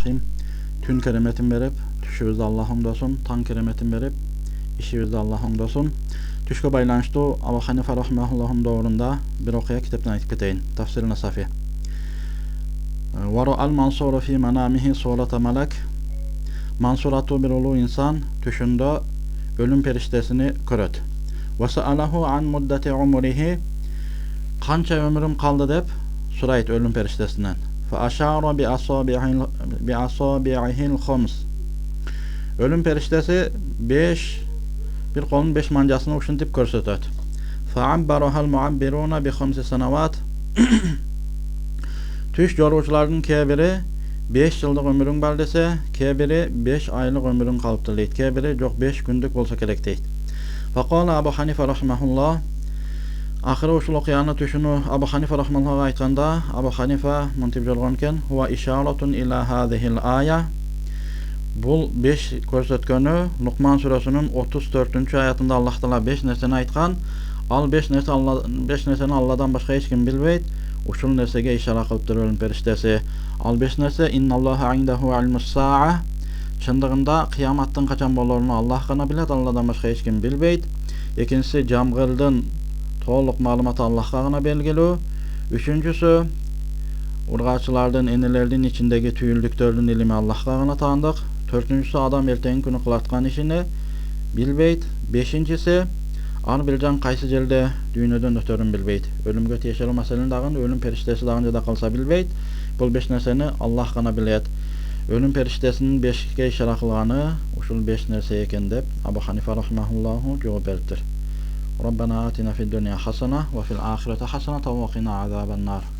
Bismillahirrahmanirrahim. Tün keremetin berip, tüşübüzde Allah'ın dosun, tan keremetin berip, işibizde Allah'ın dosun. Tüşkü baylanıştı Abu Hanife rahimahullah'ın doğrunda bir okuya kitaptan aytıp keteyin. Tafsir-i Nasafi. Varu al-Mansuru fi manamihi surata malak. Mansuratu bir ulu insan tüşünde ölüm periştesini köröt. Ve sa'alahu an muddeti umurihi. Kança ömrüm kaldı dep surayt ölüm periştesinden. Fa aşara bi asabi'ihil khams. Ölüm periştesi 5 bir kolun 5 mancasını uşuntip körsetöt. Fa abbarahal muabbiruna bi 5 sanavat. Tüş jorguçlarının kebiri 5 yıllık ömrün bar dese, kebiri 5 aylık ömrün kalıptır deyt. Kebiri çok 5 gündük bolsa kerek deyt. Faqala Abu Hanife rahimahullah. Ahire uşul okuyana tüşünü Abu Hanife rahimahullah aytkanda, Abu Hanife muntib jolgonken huwa isharatun ila hadihil aya. Bul 5 körsetkönü Luqman suresinin 34. ayatında Allah Taala 5 nerseni aytkan. Al 5 nerseni Allah'dan başka hiç kim bilbeyt. Uşul nersege işara kılıptır ölüm periştesi. Al 5 nerse innallaha indahu ilmus sa'a. Çındığında kıyamattan kaçan bolorunu Allah gana bilet, Allah'dan başka hiç kim bilbeyt. İkincisi jamgırdan to'liq malumat Allah'a gana belgili. Üçüncüsü urgaçılardan enilerden içindeki tüyüldüklerden ilimi Allah'a gana tanıdık. Dördüncüsü adam erteğin günü kılatkan işini bilbeyt. Beşincisi anı bilcan kaysı jerde dünyeden ötörün bilbeyt. Ölüm göt yaşalı meselen dağın ölüm periştesi dağınca da kalsa bilbeyt. Bul 5 nerseni Allah gana bilet. Ölüm periştesinin 5'ke işara kılganı uşul 5 nerse eken dep Abu Hanife rahimahullahu cevap beripdir. Rabbana atina fid dunya hasana ve fil ahireti hasana ve qina azaban nar.